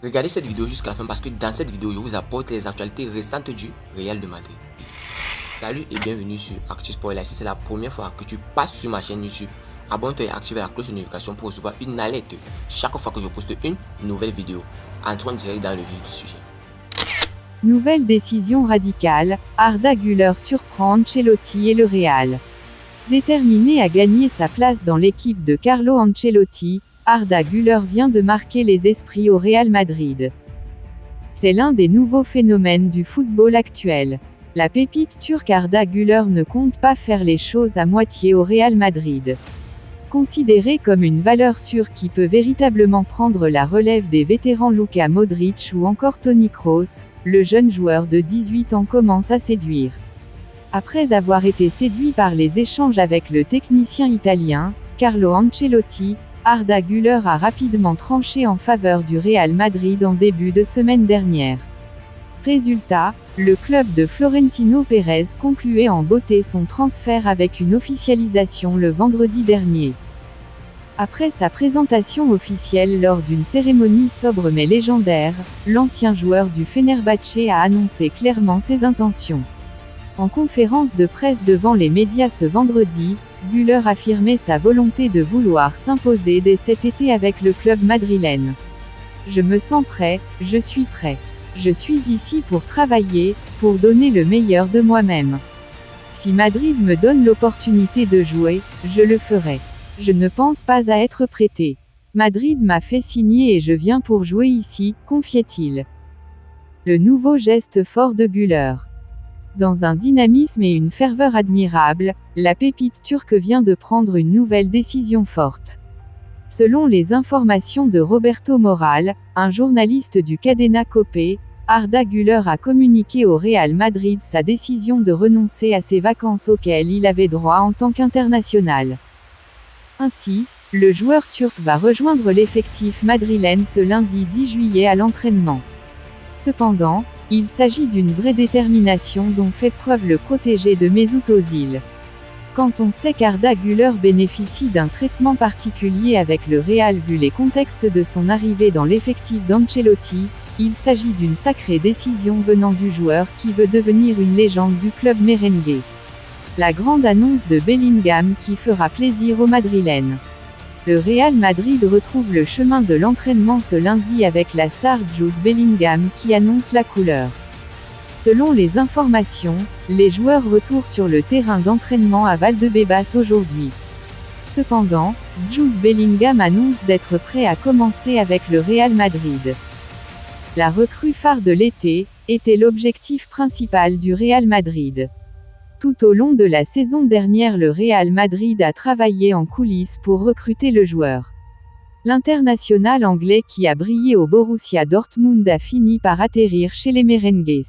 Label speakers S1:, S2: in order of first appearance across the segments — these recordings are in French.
S1: Regardez cette vidéo jusqu'à la fin parce que dans cette vidéo, je vous apporte les actualités récentes du Real de Madrid. Salut et bienvenue sur ActuSport. Et là, si c'est la première fois que tu passes sur ma chaîne YouTube, abonne-toi et active la cloche de notification pour recevoir une alerte chaque fois que je poste une nouvelle vidéo. Entrons direct dans le vif du sujet.
S2: Nouvelle décision radicale, Arda Güler surprend Ancelotti et le Real. Déterminé à gagner sa place dans l'équipe de Carlo Ancelotti, Arda Güler vient de marquer les esprits au Real Madrid. C'est l'un des nouveaux phénomènes du football actuel. La pépite turque Arda Güler ne compte pas faire les choses à moitié au Real Madrid. Considéré comme une valeur sûre qui peut véritablement prendre la relève des vétérans Luka Modric ou encore Toni Kroos, le jeune joueur de 18 ans commence à séduire. Après avoir été séduit par les échanges avec le technicien italien, Carlo Ancelotti, Arda Güler a rapidement tranché en faveur du Real Madrid en début de semaine dernière. Résultat, le club de Florentino Pérez concluait en beauté son transfert avec une officialisation le vendredi dernier. Après sa présentation officielle lors d'une cérémonie sobre mais légendaire, l'ancien joueur du Fenerbahçe a annoncé clairement ses intentions. En conférence de presse devant les médias ce vendredi, Güler affirmait sa volonté de vouloir s'imposer dès cet été avec le club madrilène. « Je me sens prêt, je suis prêt. Je suis ici pour travailler, pour donner le meilleur de moi-même. Si Madrid me donne l'opportunité de jouer, je le ferai. Je ne pense pas à être prêté. Madrid m'a fait signer et je viens pour jouer ici », confiait-il. Le nouveau geste fort de Güler. Dans un dynamisme et une ferveur admirables, la pépite turque vient de prendre une nouvelle décision forte. Selon les informations de Roberto Moral, un journaliste du Cadena Cope, Arda Güler a communiqué au Real Madrid sa décision de renoncer à ses vacances auxquelles il avait droit en tant qu'international. Ainsi, le joueur turc va rejoindre l'effectif madrilène ce lundi 10 juillet à l'entraînement. Cependant, il s'agit d'une vraie détermination dont fait preuve le protégé de Mesut Özil. Quand on sait qu'Arda Güler bénéficie d'un traitement particulier avec le Real vu les contextes de son arrivée dans l'effectif d'Ancelotti, il s'agit d'une sacrée décision venant du joueur qui veut devenir une légende du club merengue. La grande annonce de Bellingham qui fera plaisir aux Madrilènes. Le Real Madrid retrouve le chemin de l'entraînement ce lundi avec la star Jude Bellingham qui annonce la couleur. Selon les informations, les joueurs retournent sur le terrain d'entraînement à Valdebebas aujourd'hui. Cependant, Jude Bellingham annonce d'être prêt à commencer avec le Real Madrid. La recrue phare de l'été était l'objectif principal du Real Madrid. Tout au long de la saison dernière, le Real Madrid a travaillé en coulisses pour recruter le joueur. L'international anglais qui a brillé au Borussia Dortmund a fini par atterrir chez les merengues.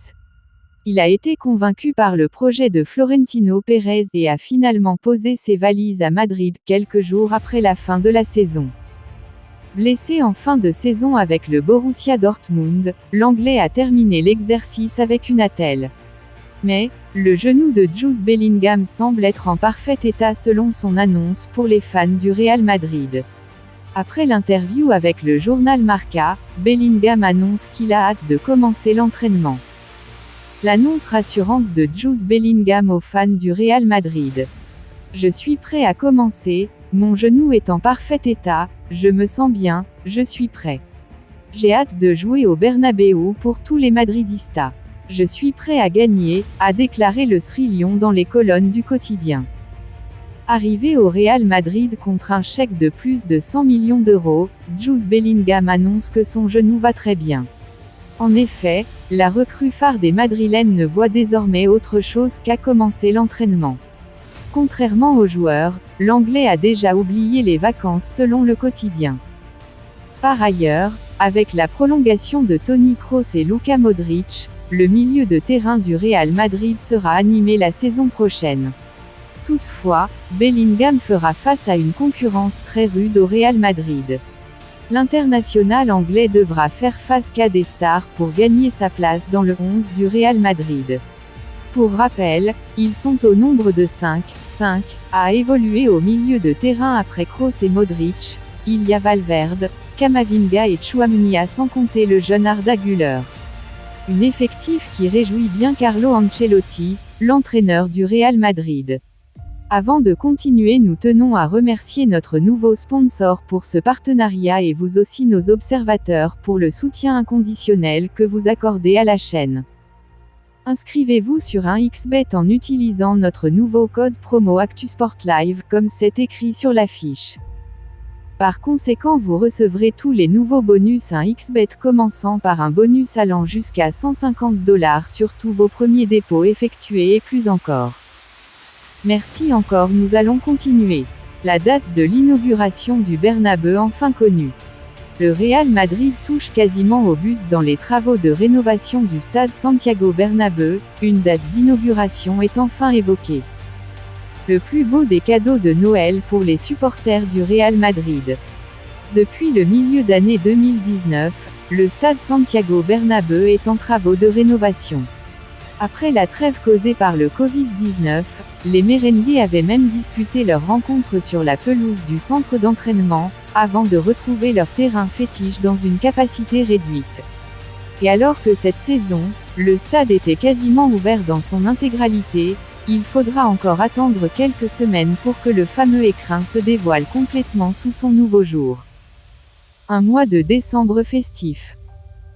S2: Il a été convaincu par le projet de Florentino Pérez et a finalement posé ses valises à Madrid quelques jours après la fin de la saison. Blessé en fin de saison avec le Borussia Dortmund, l'Anglais a terminé l'exercice avec une attelle. Mais, le genou de Jude Bellingham semble être en parfait état selon son annonce pour les fans du Real Madrid. Après l'interview avec le journal Marca, Bellingham annonce qu'il a hâte de commencer l'entraînement. L'annonce rassurante de Jude Bellingham aux fans du Real Madrid. « Je suis prêt à commencer, mon genou est en parfait état, je me sens bien, je suis prêt. J'ai hâte de jouer au Bernabéu pour tous les Madridistas. Je suis prêt à gagner », a déclaré le Sri Lion dans les colonnes du quotidien. Arrivé au Real Madrid contre un chèque de plus de 100 millions d'euros, Jude Bellingham annonce que son genou va très bien. En effet, la recrue phare des Madrilènes ne voit désormais autre chose qu'à commencer l'entraînement. Contrairement aux joueurs, l'Anglais a déjà oublié les vacances selon le quotidien. Par ailleurs, avec la prolongation de Toni Kroos et Luka Modric, le milieu de terrain du Real Madrid sera animé la saison prochaine. Toutefois, Bellingham fera face à une concurrence très rude au Real Madrid. L'international anglais devra faire face qu'à des stars pour gagner sa place dans le 11 du Real Madrid. Pour rappel, ils sont au nombre de 5 à évoluer au milieu de terrain après Kroos et Modric. Il y a Valverde, Camavinga et Tchouaméni sans compter le jeune Arda Güler. Un effectif qui réjouit bien Carlo Ancelotti, l'entraîneur du Real Madrid. Avant de continuer, nous tenons à remercier notre nouveau sponsor pour ce partenariat et vous aussi nos observateurs pour le soutien inconditionnel que vous accordez à la chaîne. Inscrivez-vous sur un XBet en utilisant notre nouveau code promo ActuSportLive comme c'est écrit sur l'affiche. Par conséquent, vous recevrez tous les nouveaux bonus à XBet commençant par un bonus allant jusqu'à 150 $ sur tous vos premiers dépôts effectués et plus encore. Merci encore, nous allons continuer. La date de l'inauguration du Bernabeu enfin connue. Le Real Madrid touche quasiment au but dans les travaux de rénovation du stade Santiago Bernabéu, une date d'inauguration est enfin évoquée. Le plus beau des cadeaux de Noël pour les supporters du Real Madrid. Depuis le milieu d'année 2019, le stade Santiago Bernabéu est en travaux de rénovation. Après la trêve causée par le Covid-19, les merengues avaient même disputé leur rencontre sur la pelouse du centre d'entraînement, avant de retrouver leur terrain fétiche dans une capacité réduite. Et alors que cette saison, le stade était quasiment ouvert dans son intégralité, il faudra encore attendre quelques semaines pour que le fameux écrin se dévoile complètement sous son nouveau jour. Un mois de décembre festif.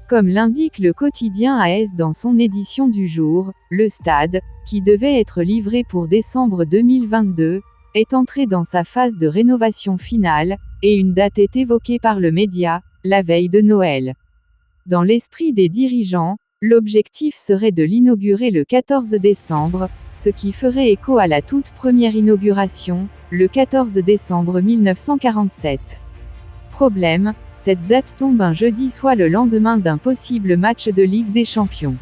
S2: Comme l'indique le quotidien AS dans son édition du jour, le stade, qui devait être livré pour décembre 2022, est entré dans sa phase de rénovation finale, et une date est évoquée par le média, la veille de Noël. Dans l'esprit des dirigeants, l'objectif serait de l'inaugurer le 14 décembre, ce qui ferait écho à la toute première inauguration, le 14 décembre 1947. Problème, cette date tombe un jeudi, soit le lendemain d'un possible match de Ligue des Champions.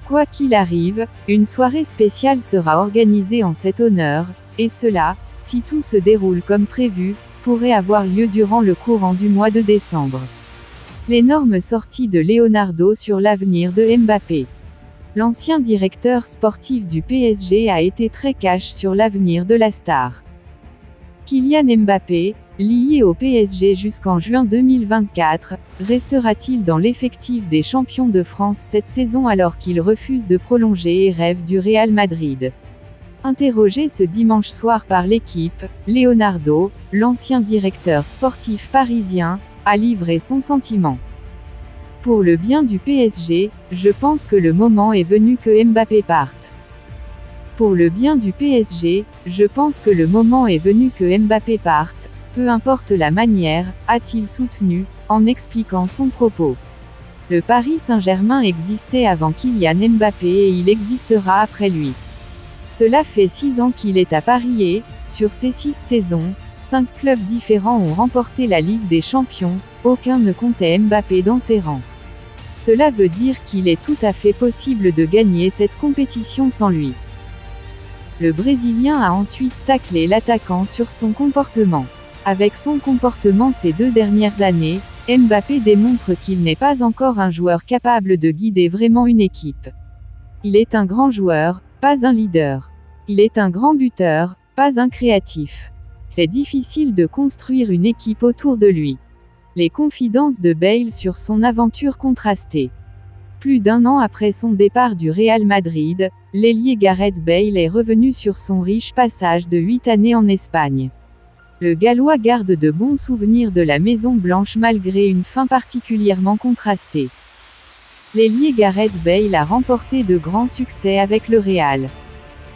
S2: Quoi qu'il arrive, une soirée spéciale sera organisée en cet honneur, et cela, si tout se déroule comme prévu, pourrait avoir lieu durant le courant du mois de décembre. L'énorme sortie de Leonardo sur l'avenir de Mbappé. L'ancien directeur sportif du PSG a été très cash sur l'avenir de la star. Kylian Mbappé, lié au PSG jusqu'en juin 2024, restera-t-il dans l'effectif des champions de France cette saison alors qu'il refuse de prolonger et rêve du Real Madrid? Interrogé ce dimanche soir par l'équipe, Leonardo, l'ancien directeur sportif parisien, a livré son sentiment. Pour le bien du PSG, je pense que le moment est venu que Mbappé parte. Pour le bien du PSG, je pense que le moment est venu que Mbappé parte, peu importe la manière, a-t-il soutenu, en expliquant son propos. Le Paris Saint-Germain existait avant Kylian Mbappé et il existera après lui. Cela fait 6 ans qu'il est à Paris et, sur ces 6 saisons, 5 clubs différents ont remporté la Ligue des Champions, aucun ne comptait Mbappé dans ses rangs. Cela veut dire qu'il est tout à fait possible de gagner cette compétition sans lui. Le Brésilien a ensuite taclé l'attaquant sur son comportement. Avec son comportement ces 2 dernières années, Mbappé démontre qu'il n'est pas encore un joueur capable de guider vraiment une équipe. Il est un grand joueur, pas un leader. Il est un grand buteur, pas un créatif. C'est difficile de construire une équipe autour de lui. Les confidences de Bale sur son aventure contrastée. Plus d'1 an après son départ du Real Madrid, l'ailier Gareth Bale est revenu sur son riche passage de 8 années en Espagne. Le Gallois garde de bons souvenirs de la Maison Blanche malgré une fin particulièrement contrastée. L'ailier Gareth Bale a remporté de grands succès avec le Real.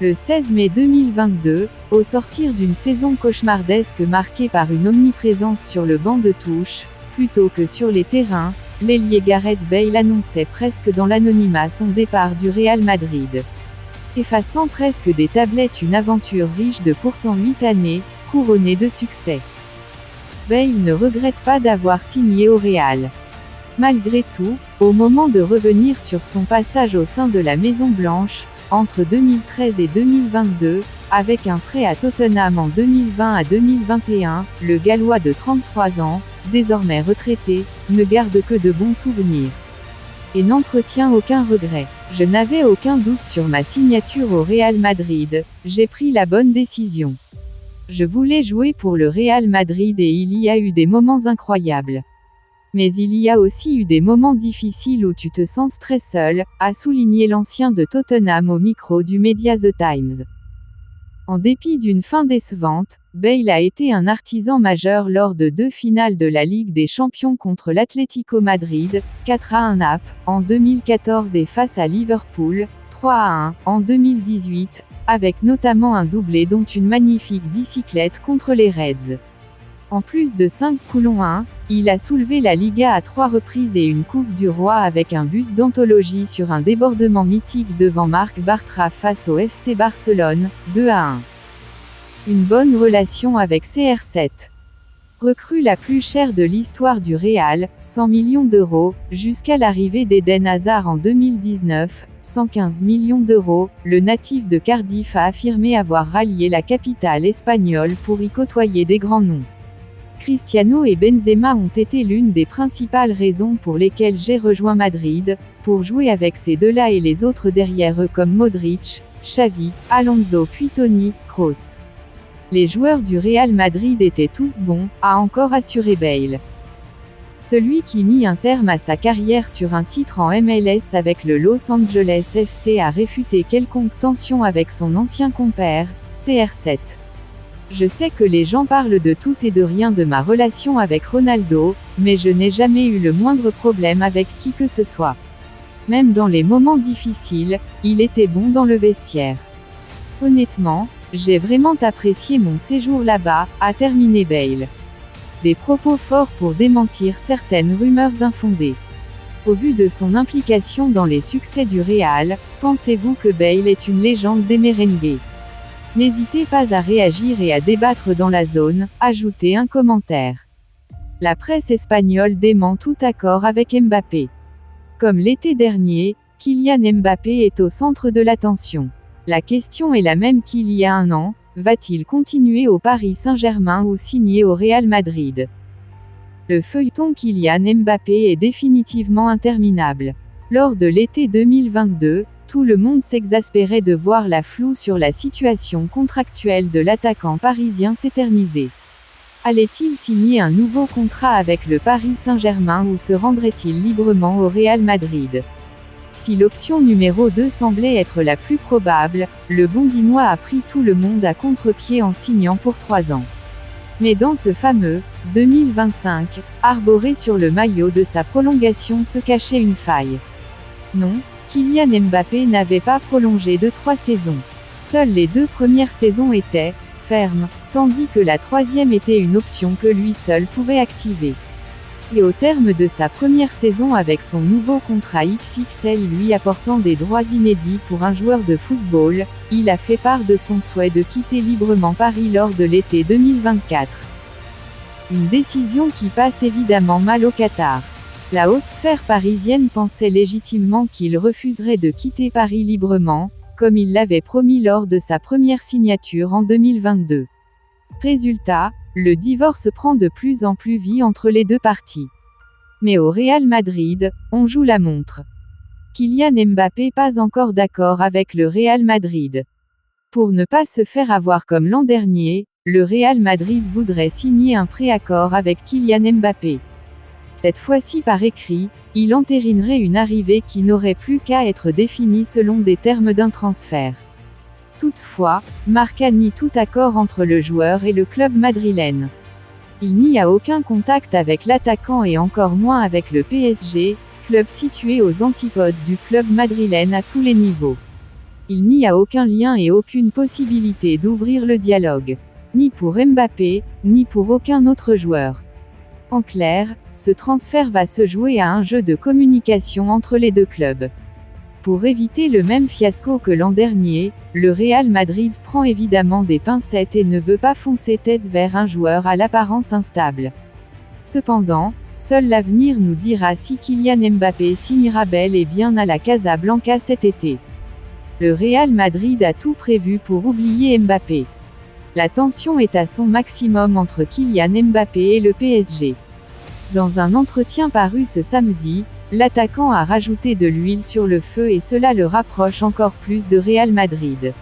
S2: Le 16 mai 2022, au sortir d'une saison cauchemardesque marquée par une omniprésence sur le banc de touche, plutôt que sur les terrains, l'ailier Gareth Bale annonçait presque dans l'anonymat son départ du Real Madrid. Effaçant presque des tablettes une aventure riche de pourtant 8 années, couronnée de succès. Bale ne regrette pas d'avoir signé au Real. Malgré tout, au moment de revenir sur son passage au sein de la Maison Blanche, entre 2013 et 2022, avec un prêt à Tottenham en 2020 à 2021, le Gallois de 33 ans, désormais retraité, ne garde que de bons souvenirs. Et n'entretient aucun regret. Je n'avais aucun doute sur ma signature au Real Madrid, j'ai pris la bonne décision. Je voulais jouer pour le Real Madrid et il y a eu des moments incroyables. Mais il y a aussi eu des moments difficiles où tu te sens très seul, a souligné l'ancien de Tottenham au micro du média The Times. En dépit d'une fin décevante, Bale a été un artisan majeur lors de 2 finales de la Ligue des Champions contre l'Atlético Madrid, 4-1 en 2014 et face à Liverpool, 3-1 en 2018, avec notamment un doublé dont une magnifique bicyclette contre les Reds. En plus de 5 coulons 1, il a soulevé la Liga à 3 reprises et une Coupe du Roi avec un but d'anthologie sur un débordement mythique devant Marc Bartra face au FC Barcelone, 2-1. Une bonne relation avec CR7. Recrue la plus chère de l'histoire du Real, 100 millions d'euros, jusqu'à l'arrivée d'Eden Hazard en 2019, 115 millions d'euros, le natif de Cardiff a affirmé avoir rallié la capitale espagnole pour y côtoyer des grands noms. Cristiano et Benzema ont été l'une des principales raisons pour lesquelles j'ai rejoint Madrid, pour jouer avec ces deux-là et les autres derrière eux comme Modric, Xavi, Alonso puis Toni Kroos. Les joueurs du Real Madrid étaient tous bons, a encore assuré Bale. Celui qui mit un terme à sa carrière sur un titre en MLS avec le Los Angeles FC a réfuté quelconque tension avec son ancien compère, CR7. Je sais que les gens parlent de tout et de rien de ma relation avec Ronaldo, mais je n'ai jamais eu le moindre problème avec qui que ce soit. Même dans les moments difficiles, il était bon dans le vestiaire. Honnêtement, j'ai vraiment apprécié mon séjour là-bas, a terminé Bale. Des propos forts pour démentir certaines rumeurs infondées. Au vu de son implication dans les succès du Real, pensez-vous que Bale est une légende des merengues? N'hésitez pas à réagir et à débattre dans la zone, ajoutez un commentaire. La presse espagnole dément tout accord avec Mbappé. Comme l'été dernier, Kylian Mbappé est au centre de l'attention. La question est la même qu'il y a un an, va-t-il continuer au Paris Saint-Germain ou signer au Real Madrid? Le feuilleton Kylian Mbappé est définitivement interminable. Lors de l'été 2022, tout le monde s'exaspérait de voir la floue sur la situation contractuelle de l'attaquant parisien s'éterniser. Allait-il signer un nouveau contrat avec le Paris Saint-Germain ou se rendrait-il librement au Real Madrid? Si l'option numéro 2 semblait être la plus probable, le Bondinois a pris tout le monde à contre-pied en signant pour 3 ans. Mais dans ce fameux 2025, arboré sur le maillot de sa prolongation se cachait une faille. Non, Kylian Mbappé n'avait pas prolongé de 3 saisons. Seules les 2 premières saisons étaient fermes, tandis que la 3e était une option que lui seul pouvait activer. Et au terme de sa première saison avec son nouveau contrat XXL lui apportant des droits inédits pour un joueur de football, il a fait part de son souhait de quitter librement Paris lors de l'été 2024. Une décision qui passe évidemment mal au Qatar. La haute sphère parisienne pensait légitimement qu'il refuserait de quitter Paris librement, comme il l'avait promis lors de sa première signature en 2022. Résultat, le divorce prend de plus en plus vie entre les deux parties. Mais au Real Madrid, on joue la montre. Kylian Mbappé pas encore d'accord avec le Real Madrid. Pour ne pas se faire avoir comme l'an dernier, le Real Madrid voudrait signer un préaccord avec Kylian Mbappé. Cette fois-ci par écrit, il entérinerait une arrivée qui n'aurait plus qu'à être définie selon des termes d'un transfert. Toutefois, Marca nie tout accord entre le joueur et le club madrilène. Il n'y a aucun contact avec l'attaquant et encore moins avec le PSG, club situé aux antipodes du club madrilène à tous les niveaux. Il n'y a aucun lien et aucune possibilité d'ouvrir le dialogue. Ni pour Mbappé, ni pour aucun autre joueur. En clair, ce transfert va se jouer à un jeu de communication entre les deux clubs. Pour éviter le même fiasco que l'an dernier, le Real Madrid prend évidemment des pincettes et ne veut pas foncer tête vers un joueur à l'apparence instable. Cependant, seul l'avenir nous dira si Kylian Mbappé signera bel et bien à la Casablanca cet été. Le Real Madrid a tout prévu pour oublier Mbappé. La tension est à son maximum entre Kylian Mbappé et le PSG. Dans un entretien paru ce samedi, l'attaquant a rajouté de l'huile sur le feu et cela le rapproche encore plus de Real Madrid.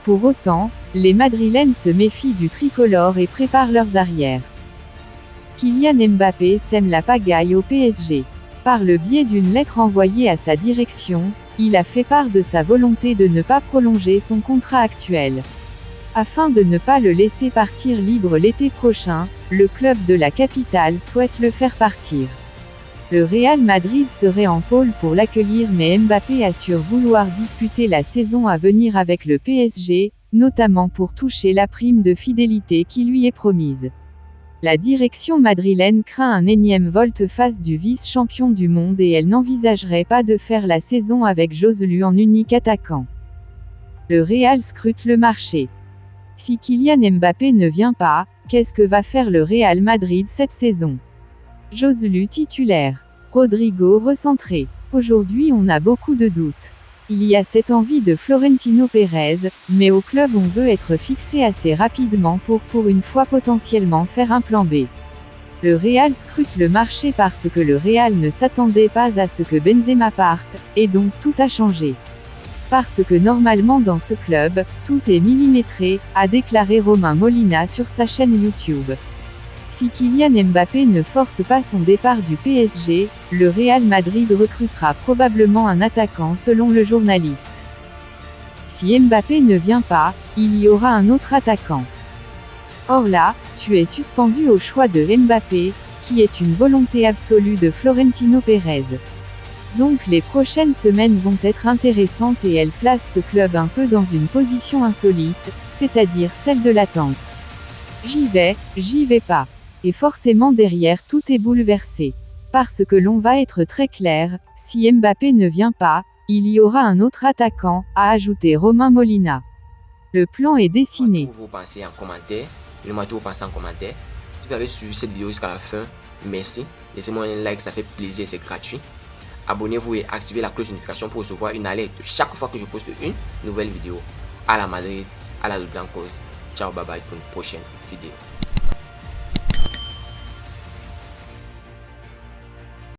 S2: Pour autant, les Madrilènes se méfient du tricolore et préparent leurs arrières. Kylian Mbappé sème la pagaille au PSG. Par le biais d'une lettre envoyée à sa direction, il a fait part de sa volonté de ne pas prolonger son contrat actuel. Afin de ne pas le laisser partir libre l'été prochain, le club de la capitale souhaite le faire partir. Le Real Madrid serait en pôle pour l'accueillir, mais Mbappé assure vouloir disputer la saison à venir avec le PSG, notamment pour toucher la prime de fidélité qui lui est promise. La direction madrilène craint un énième volte-face du vice-champion du monde et elle n'envisagerait pas de faire la saison avec Joselu en unique attaquant. Le Real scrute le marché. Si Kylian Mbappé ne vient pas, qu'est-ce que va faire le Real Madrid cette saison? Joselu titulaire. Rodrigo recentré. Aujourd'hui on a beaucoup de doutes. Il y a cette envie de Florentino Pérez, mais au club on veut être fixé assez rapidement pour une fois potentiellement faire un plan B. Le Real scrute le marché parce que le Real ne s'attendait pas à ce que Benzema parte, et donc tout a changé. Parce que normalement dans ce club, tout est millimétré, a déclaré Romain Molina sur sa chaîne YouTube. Si Kylian Mbappé ne force pas son départ du PSG, le Real Madrid recrutera probablement un attaquant selon le journaliste. Si Mbappé ne vient pas, il y aura un autre attaquant. Or là, tu es suspendu au choix de Mbappé, qui est une volonté absolue de Florentino Pérez. Donc les prochaines semaines vont être intéressantes et elles placent ce club un peu dans une position insolite, c'est-à-dire celle de l'attente. J'y vais pas. Et forcément derrière tout est bouleversé. Parce que l'on va être très clair, si Mbappé ne vient pas, il y aura un autre attaquant, a ajouté Romain Molina. Le plan est dessiné.
S1: Vous pensez en commentaire, dis-moi tout vous pensez en commentaire. Si vous avez suivi cette vidéo jusqu'à la fin, merci. Laissez-moi un like, ça fait plaisir, c'est gratuit. Abonnez-vous et activez la cloche de notification pour recevoir une alerte chaque fois que je poste une nouvelle vidéo. À la Madrid, à la Blancos. Ciao, bye bye pour une prochaine vidéo.